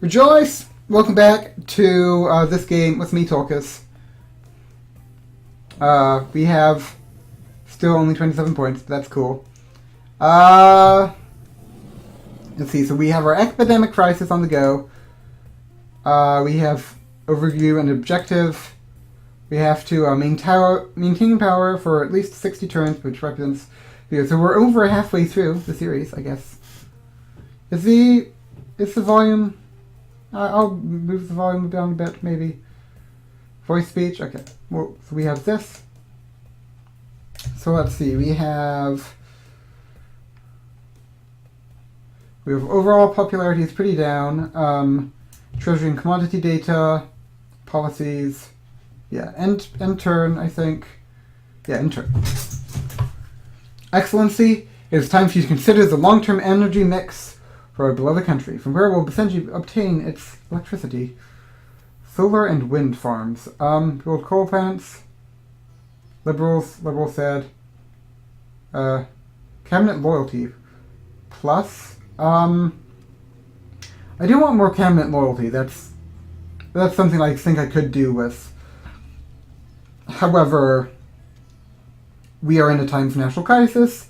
Rejoice! Welcome back to this game with me, Torcus. We have still only 27 points, but that's cool. Let's see, so we have our epidemic crisis on the go. We have overview and objective. We have to maintain power for at least 60 turns, which represents... So we're over halfway through the series, I guess. Is the volume... I'll move the volume down a bit, maybe. Voice speech, okay. Well, so we have this. So let's see, we have overall popularity is pretty down. Treasury and commodity data, policies, yeah, end turn, I think. Yeah, end turn. Excellency, it is time for you to consider the long-term energy mix for our beloved country, from where will essentially obtain its electricity. Solar and wind farms. Build coal plants. Liberals said. Cabinet loyalty. Plus, I do want more cabinet loyalty. That's something I think I could do with. However, we are in a time of national crisis,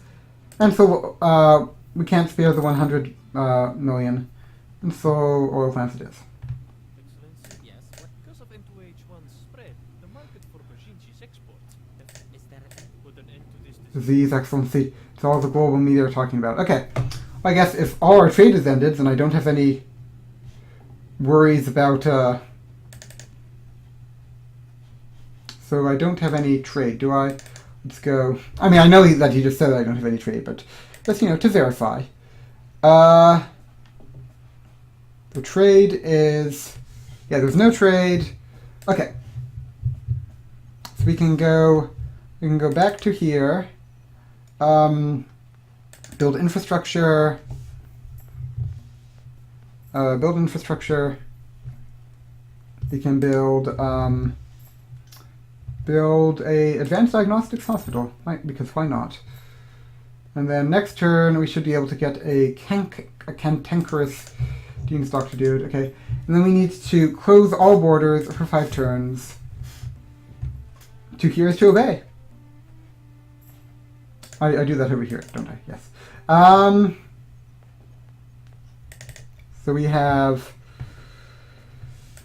and so we can't spare the 100 million, and so oil plants it is. Yes, because of M2H1's spread, the market for Bajinchi's exports. Is there put an end to this disease, Excellency? It's all the global media are talking about. Okay, I guess if all our trade is ended, then I don't have any worries about. So I don't have any trade, do I? Let's go. I mean, I know that he just said I don't have any trade, but let's, to verify. The trade is... Yeah, there's no trade. Okay. So we can go back to here. Build infrastructure. Build infrastructure. We can build a advanced diagnostics hospital, because why not? And then next turn, we should be able to get a cantankerous Dean's Doctor Dude, okay. And then we need to close all borders for 5 turns. To hear is to obey. I do that over here, don't I? Yes. So we have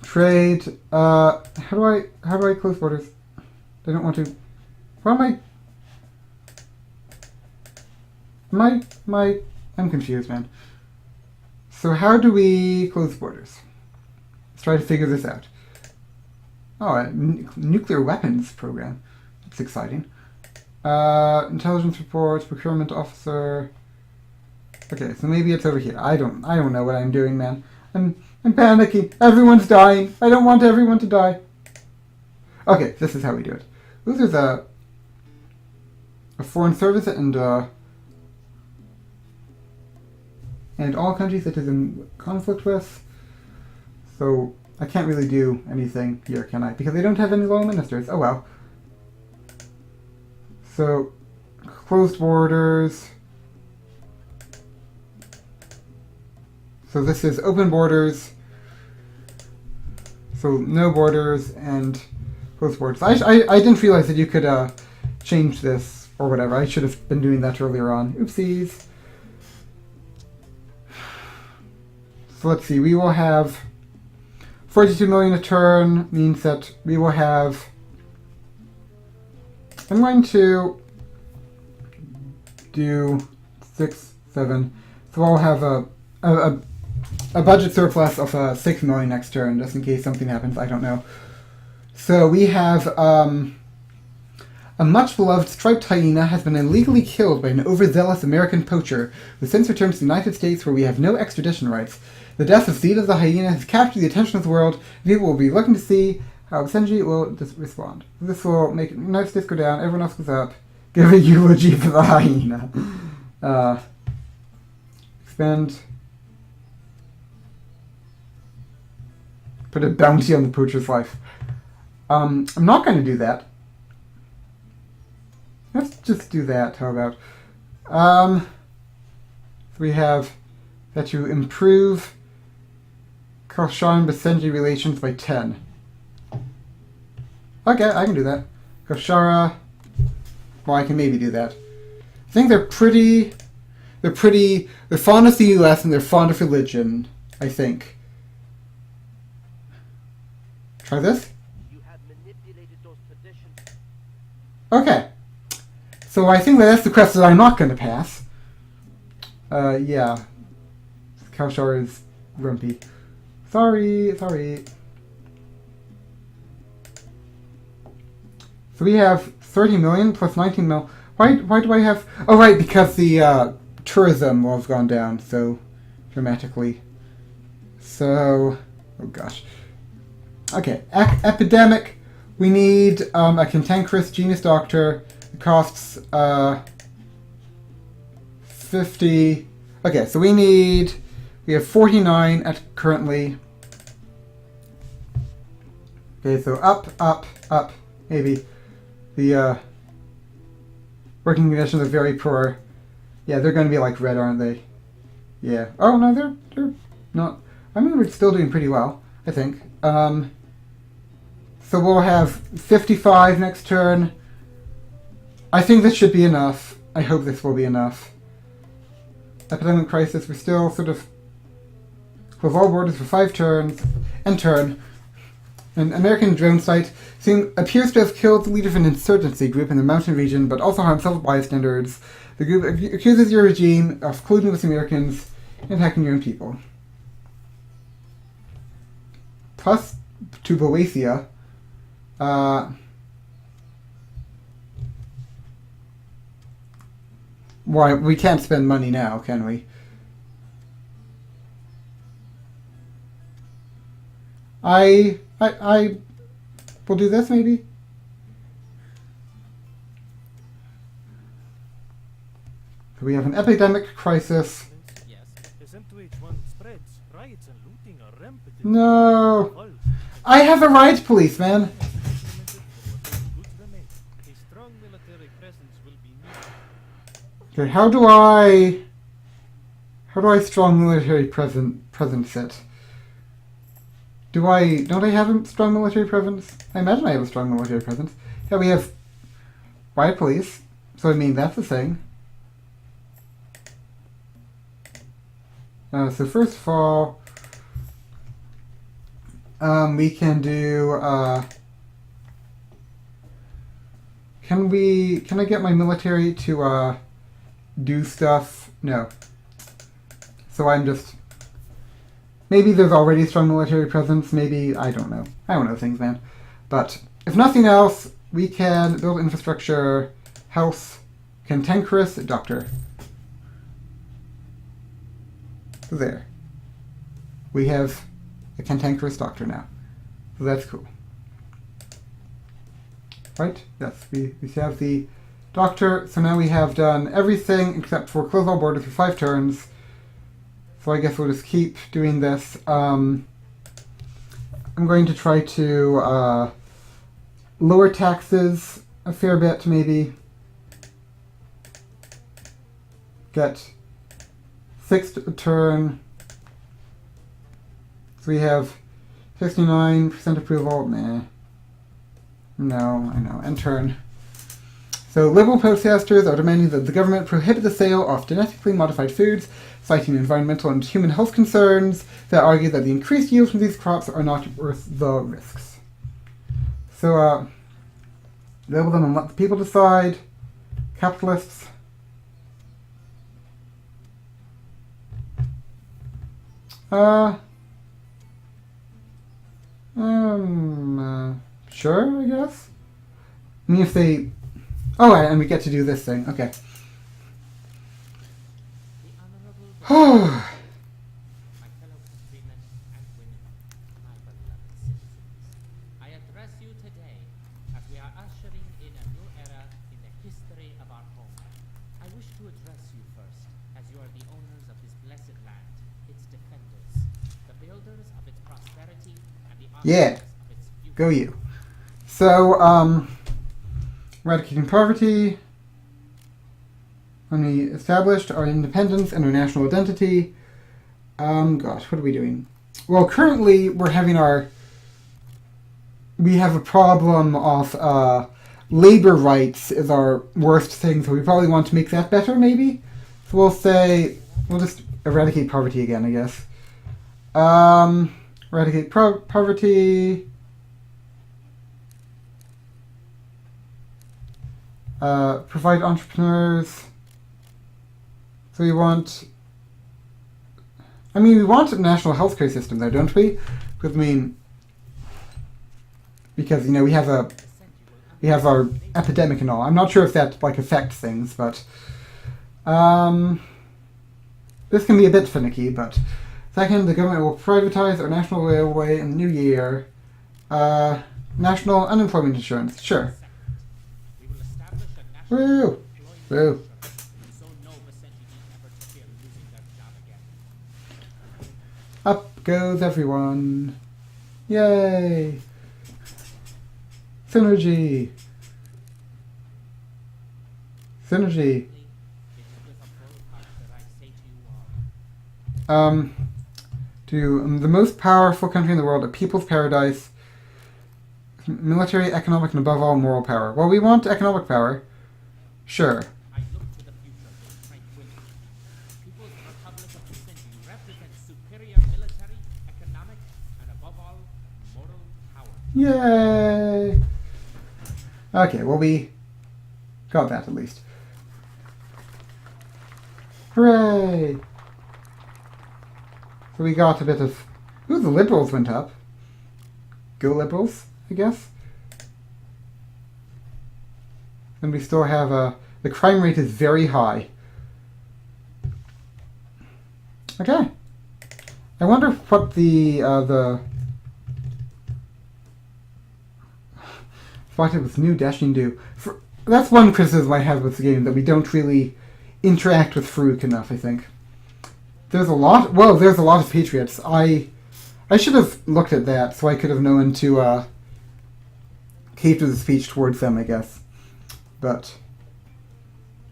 trade. How do I close borders? I don't want to. Why am I? I'm confused, man. So how do we close borders? Let's try to figure this out. Oh, a nuclear weapons program. That's exciting. Intelligence reports, procurement officer. Okay, so maybe it's over here. I don't know what I'm doing, man. I'm panicking. Everyone's dying. I don't want everyone to die. Okay, this is how we do it. Ooh, there's a foreign service and all countries it is in conflict with. So I can't really do anything here, can I? Because they don't have any loyal ministers. Oh well. So, closed borders. So this is open borders. So no borders and closed borders. I didn't realize that you could change this or whatever. I should have been doing that earlier on. Oopsies. So let's see, we will have 42 million a turn, means that we will have... I'm going to do 6, 7. So I'll have a budget surplus of 6 million next turn, just in case something happens, I don't know. So we have a much-beloved striped hyena has been illegally killed by an overzealous American poacher who since returned to the United States where we have no extradition rights. The death of Zeta the hyena has captured the attention of the world, and people will be looking to see how Senji will respond. This will make United States go down, everyone else goes up. Give a eulogy for the hyena. Expand. Put a bounty on the poacher's life. I'm not going to do that. Let's just do that, how about? So we have that you improve Kosharan-Basenji relations by 10. Okay, I can do that. Koshara. Well, I can maybe do that. I think they're fond of the US and they're fond of religion, I think. Try this? You have manipulated those positions. Okay. So I think that's the quest that I'm not going to pass. Yeah. Kaushar is grumpy. Sorry. So we have 30 million plus 19 mil. Why do I have... Oh, right, because the tourism has gone down so dramatically. So... Oh, gosh. Okay, epidemic. We need a cantankerous genius doctor. It costs 50. Okay, so we have 49 at currently. Okay, so up, maybe. The working conditions are very poor. Yeah, they're going to be like red, aren't they? Yeah. Oh no, they're not. I mean, we're still doing pretty well, I think. So we'll have 55 next turn. I think this should be enough. I hope this will be enough. Epidemic crisis, we're still sort of with all borders for 5 turns. End turn. An American drone site appears to have killed the leader of an insurgency group in the mountain region, but also harmed several bystanders. The group accuses your regime of colluding with Americans and attacking your own people. Plus, to Boeotia, why, we can't spend money now, can we? I will do this, maybe? We have an epidemic crisis. Yes. As M2H1 spreads, riots and looting are rampant. No! I have a riot police, man! A strong military presence will be needed. Okay, how do I strong military presence it? Don't I have a strong military presence? I imagine I have a strong military presence. Yeah, we have riot police, so I mean that's the thing. So first of all, we can do. Can I get my military to do stuff? No. So I'm just. Maybe there's already strong military presence. Maybe I don't know. I don't know things, man. But if nothing else, we can build infrastructure, health, cantankerous doctor. There. We have a cantankerous doctor now. So that's cool. Right? Yes, we have the doctor. So now we have done everything except for close all borders for 5 turns. So I guess we'll just keep doing this. I'm going to try to lower taxes a fair bit, maybe. Get 6th a turn. So we have 69% approval. Nah. No, I know. End turn. So liberal protesters are demanding that the government prohibit the sale of genetically modified foods, citing environmental and human health concerns that argue that the increased yields from these crops are not worth the risks. So, label them and let the people decide. Capitalists. Sure, I guess. I mean, if they... Oh, and we get to do this thing. Okay. My fellow countrymen and women, my beloved citizens, I address you today as we are ushering in a new era in the history of our homeland. I wish to address you first, as you are the owners of this blessed land, its defenders, the builders of its prosperity, and the Yeah. of its future. Go you. So, eradicating poverty. When we established our independence and our national identity. Gosh, what are we doing? well, currently we're having we have a problem of labor rights is our worst thing, so we probably want to make that better, maybe? So we'll just eradicate poverty again, I guess. Eradicate poverty. Provide entrepreneurs. So we want... we want a national healthcare system though, don't we? Because, we have our epidemic and all. I'm not sure if that, affects things, but... this can be a bit finicky, but... Second, the government will privatize our national railway in the new year. National unemployment insurance. Sure. We will establish a national Woo! employment Woo! insurance, so no percentage never to fear losing their job again. Up goes everyone. Yay! Synergy! Synergy! It is with a full heart that I say to you all, To the most powerful country in the world, a people's paradise, military, economic, and above all, moral power. Well, we want economic power. Sure. I look to the future with tranquility. People's Republic of Cindy represents superior military, economic, and above all, moral power. Yay! Okay, well, we got that at least. Hooray! So we got a bit of... Ooh, the Liberals went up. Go Liberals, I guess. And we still have the crime rate is very high. Okay. I wonder what spotted with new dashing do. That's one criticism I have with the game, that we don't really interact with Farouk enough, I think. There's a lot of patriots. I should have looked at that so I could have known to cater the speech towards them, I guess. But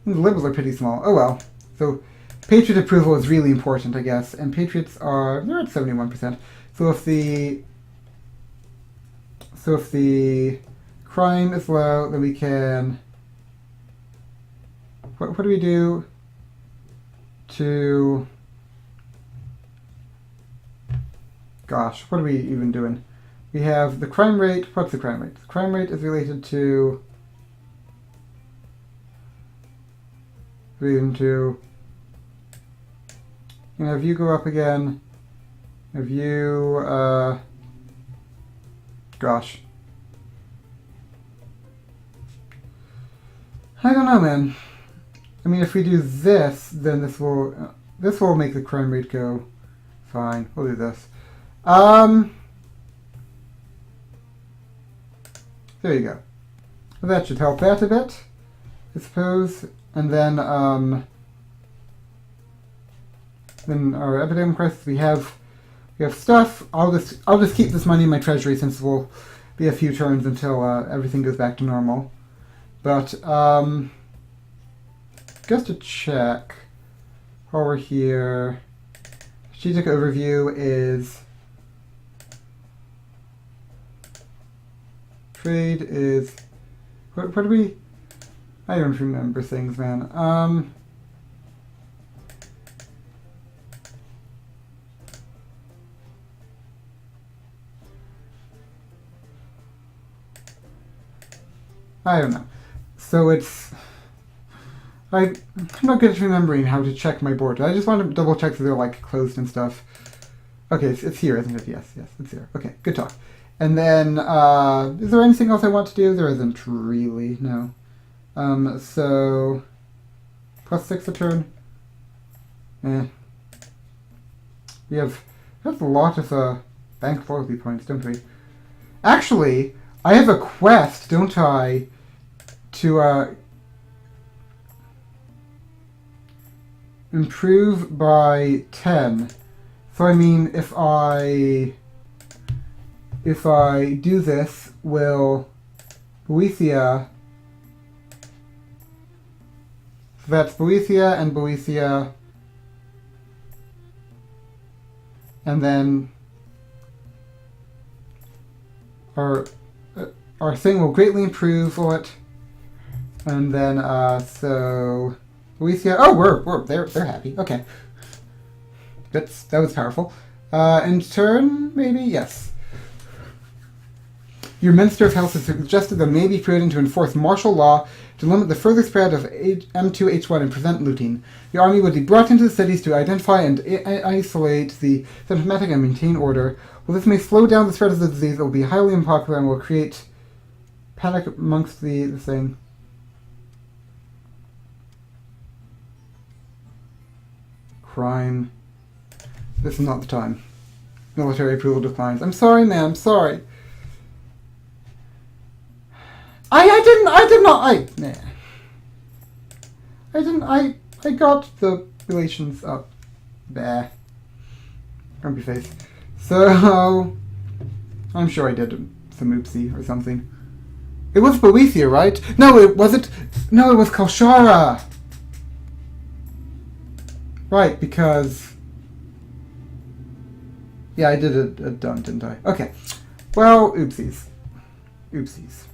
the Liberals are pretty small. Oh well. So patriot approval is really important, I guess. And patriots they're at 71%. So if the crime is low, then we can... What do we do to... Gosh, what are we even doing? We have the crime rate. What's the crime rate? The crime rate is related to... if you go up again, if you, gosh. I don't know, man. If we do this, then this will make the crime rate go. Fine, we'll do this. There you go. That should help that a bit, I suppose. And then our epidemic crisis, we have stuff. I'll just keep this money in my treasury since it will be a few turns until everything goes back to normal. But just to check, while we're here, strategic overview is trade is what do we? I don't remember things, man. I don't know. So it's... I'm not good at remembering how to check my board. I just want to double check that they're closed and stuff. Okay, it's here, isn't it? Yes, it's here. Okay, good talk. And then, is there anything else I want to do? There isn't really, no. So, +6 a turn. We have a lot of bank loyalty points, don't we? Actually, I have a quest, don't I, to improve by 10. So if I do this, will Boethia... So that's Boethia and Boethia. And then our thing will greatly improve what. And then so we see. Oh, they're happy. Okay, that was powerful. In turn, maybe yes. Your Minister of Health has suggested that may be prudent to enforce martial law to limit the further spread of M2H1 and prevent looting. The army would be brought into the cities to identify and isolate the symptomatic and maintain order. While this may slow down the spread of the disease, it will be highly unpopular and will create panic amongst the thing. Crime. This is not the time. Military approval declines. I'm sorry, ma'am. Sorry. I got the relations up. Bah. Grumpy face. So, I'm sure I did some oopsie or something. It was Boethia, right? No, it was Kalshara! Right, because... Yeah, I did a dump, didn't I? Okay. Well, oopsies. Oopsies.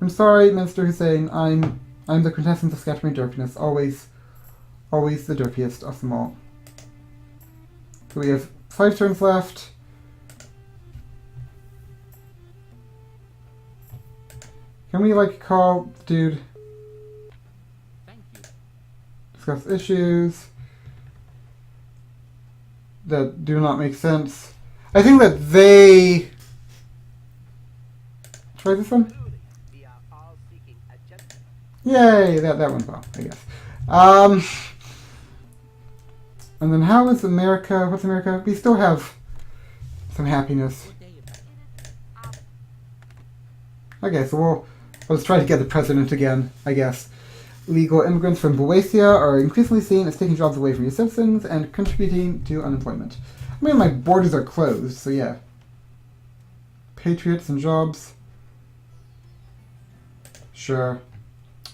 I'm sorry, Minister Hussein. I'm the quintessence of scattering derpiness. Always the derpiest of them all. So we have 5 turns left. Can we, call the dude? Thank you. Discuss issues that do not make sense. I think that they... Try this one? We are all seeking a gentleman. Yay! That went well, I guess. And then how is America? What's America? We still have some happiness. Good day, America. Okay, so let's try to get the president again, I guess. Illegal immigrants from Boethia are increasingly seen as taking jobs away from your citizens and contributing to unemployment. I mean, my borders are closed, so yeah. Patriots and jobs. Sure.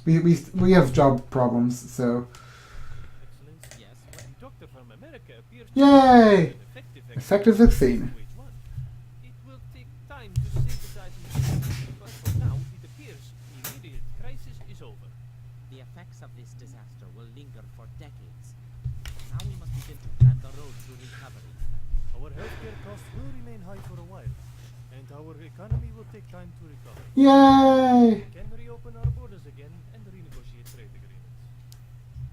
We have job problems, so... Yes. The doctor from America appears to Yay! be an Effective vaccine. It will take time to synthesize it, but for now it appears the immediate crisis is over. The effects of this disaster will linger for decades. Now we must begin to plan the road to recovery. Our healthcare costs will remain high for a while, and our economy will take time to recover. Yay! We can reopen our borders again and renegotiate trade agreements.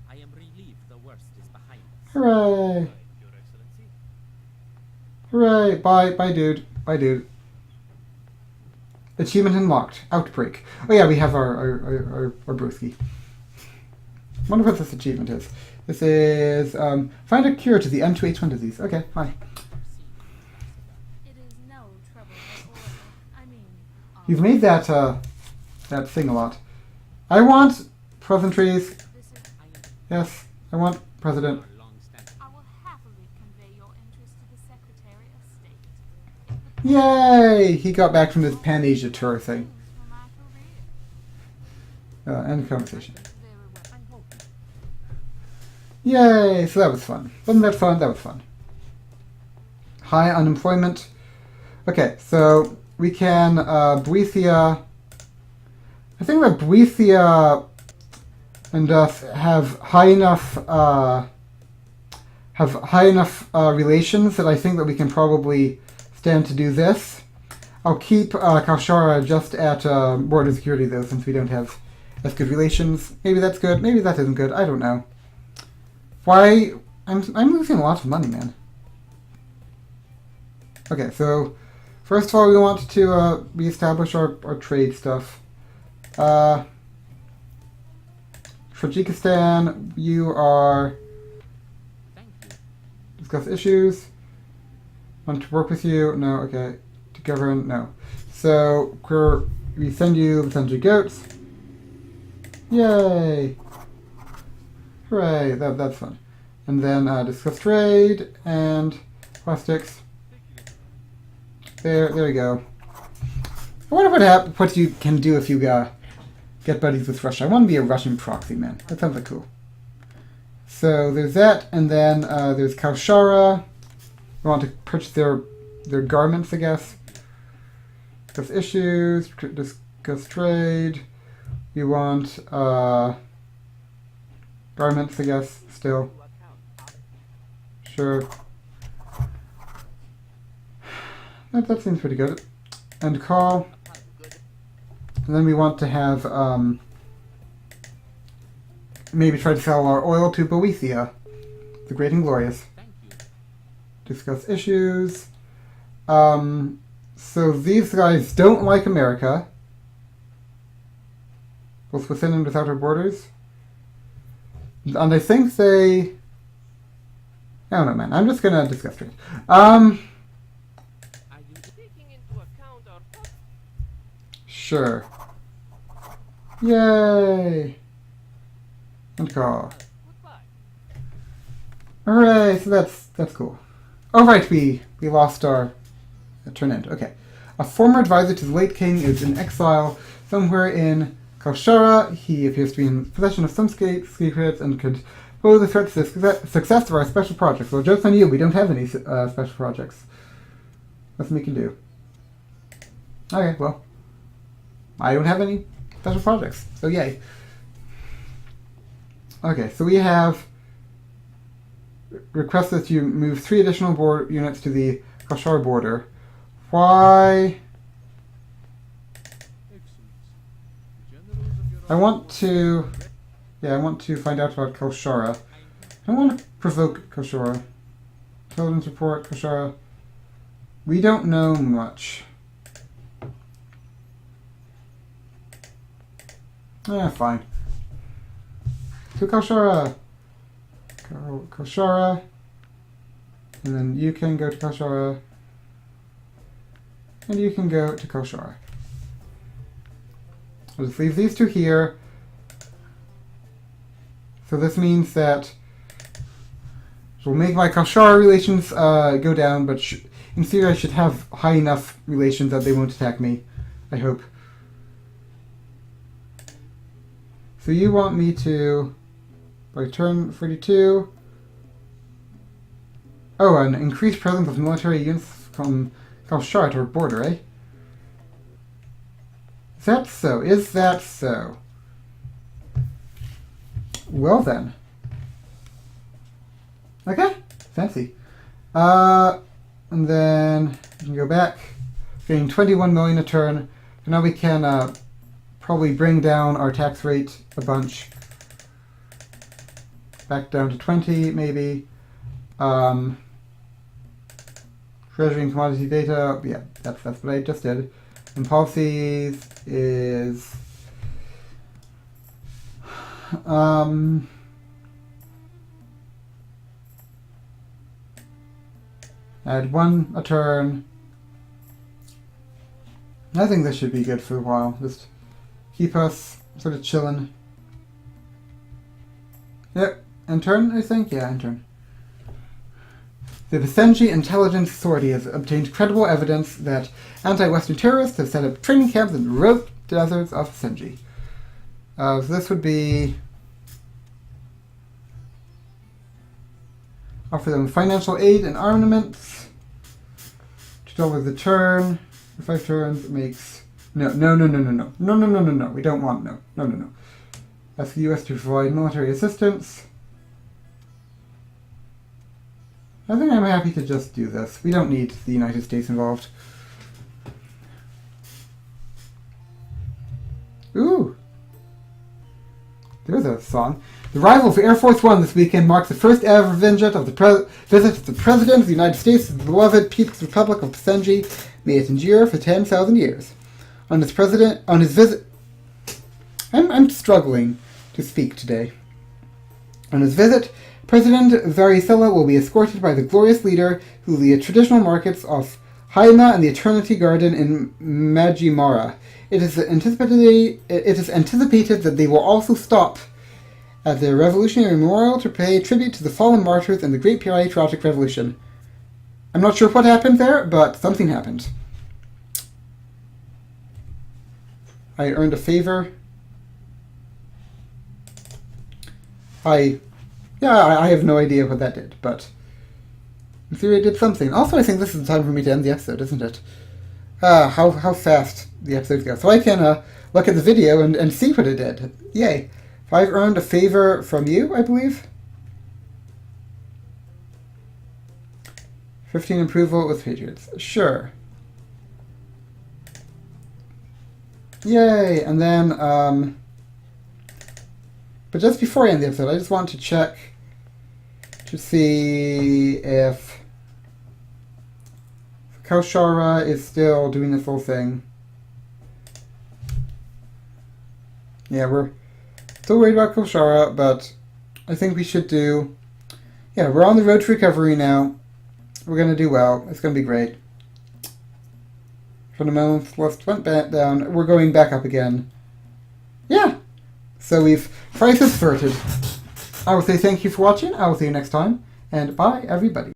I am relieved the worst is behind us. Hooray! Right, Your Excellency. Hooray! Bye, dude. Bye, dude. Achievement unlocked. Outbreak. Oh yeah, we have our brewski. Wonder what this achievement is. This is find a cure to the M2H1 disease. Okay, fine. It is no trouble at all. I mean, You've made that that thing a lot. I want pleasantries. this is. Yes, I want president. Long-standing. I will happily convey your interest to the Secretary of State. Yay! He got back from this Pan Asia tour thing. For my career. End conversation. Very well. I hope Yay! So that was fun. Wasn't that fun? That was fun. High unemployment. Okay, so we can Boethia. I think that Boethia and us have high enough relations that I think that we can probably stand to do this. I'll keep Kalshara just at border security though, since we don't have as good relations. Maybe that's good. Maybe that isn't good. I don't know. Why? I'm losing a lot of money, man. Okay, so first of all, we want to reestablish our trade stuff. Tajikistan, you are Thank you. discuss issues. Want to work with you? No. Okay. To govern? No. So we send you the Sundry Goats. Yay! Hooray! That's fun. And then discuss trade and plastics. There we go. I wonder what you can do if you get buddies with Russia. I want to be a Russian proxy, man. That sounds like cool. So there's that, and then there's Kalshara. We want to purchase their garments, I guess. discuss issues, discuss trade. We want garments, I guess, still. To account. Sure. That seems pretty good. And call. Good. And then we want to have maybe try to sell our oil to Boethia, the Great and Glorious. Thank you. Discuss issues. So these guys don't like America, both within and without our borders. And I think they... I don't know, man. I'm just gonna discuss trade. Are you taking into account our Sure. Yay! And call. goodbye? Hooray! So that's cool. Oh right, we lost our turn end. Okay. A former advisor to the late king is in exile somewhere in Kalshara. He appears to be in possession of some secrets and could pose a threat to the success of our special projects. Well, joke's on you, we don't have any special projects. Nothing we can do. Okay, well, I don't have any special projects, so yay. Okay, so we have requested that you move 3 additional units to the Kalshara border. Why? I want to find out about Kalshara. I want to provoke Kalshara. Intelligence report, Kalshara. We don't know much. Fine. To Kalshara. Kalshara. And then you can go to Kalshara. And you can go to Kalshara. I'll just leave these 2 here. So this means that it will make my Kalshara relations go down, but in theory I should have high enough relations that they won't attack me. I hope. So you want me to, by turn 42, an increased presence of military units from Kalshara to our border, eh? Is that so? Is that so? Well then. Okay, fancy. And then we can go back, getting 21 million a turn. So now we can probably bring down our tax rate a bunch. Back down to 20, maybe. Treasury and commodity data, yeah, that's what I just did. And policies is add 1 a turn. I think this should be good for a while. Just keep us sort of chilling. Yep, end turn, I think? Yeah, end turn. The Pacengi Intelligence Authority has obtained credible evidence that anti-Western terrorists have set up training camps in the remote deserts of Pacengi. So this would be... offer them financial aid and armaments. $2 a turn. For 5 turns it makes... No. We don't want no. Ask the US to provide military assistance. I think I'm happy to just do this. We don't need the United States involved. Ooh! There's a song. The arrival of Air Force One this weekend marks the first ever visit of the President of the United States to the beloved People's Republic of Pacengi. May it endure for 10,000 years. On his visit... I'm struggling to speak today. On his visit, President Varicella will be escorted by the glorious leader through the traditional markets of Haima and the Eternity Garden in Majimara. It is anticipated that they will also stop at the Revolutionary Memorial to pay tribute to the fallen martyrs in the Great Patriotic Revolution. I'm not sure what happened there, but something happened. I earned a favor. I have no idea what that did, but in theory it did something. Also, I think this is the time for me to end the episode, isn't it? how fast the episodes go. So I can look at the video and see what it did. Yay. If I've earned a favor from you, I believe. 15 approval with Patriots. Sure. Yay! And then, but just before I end the episode, I just want to check to see if Kaushara is still doing this whole thing. Yeah, we're still worried about Kaushara, but I think we should do... Yeah, we're on the road to recovery now. We're going to do well. It's going to be great. Fundamentalist went back down. We're going back up again. Yeah. So we've crisis averted. I will say thank you for watching. I will see you next time. And bye, everybody.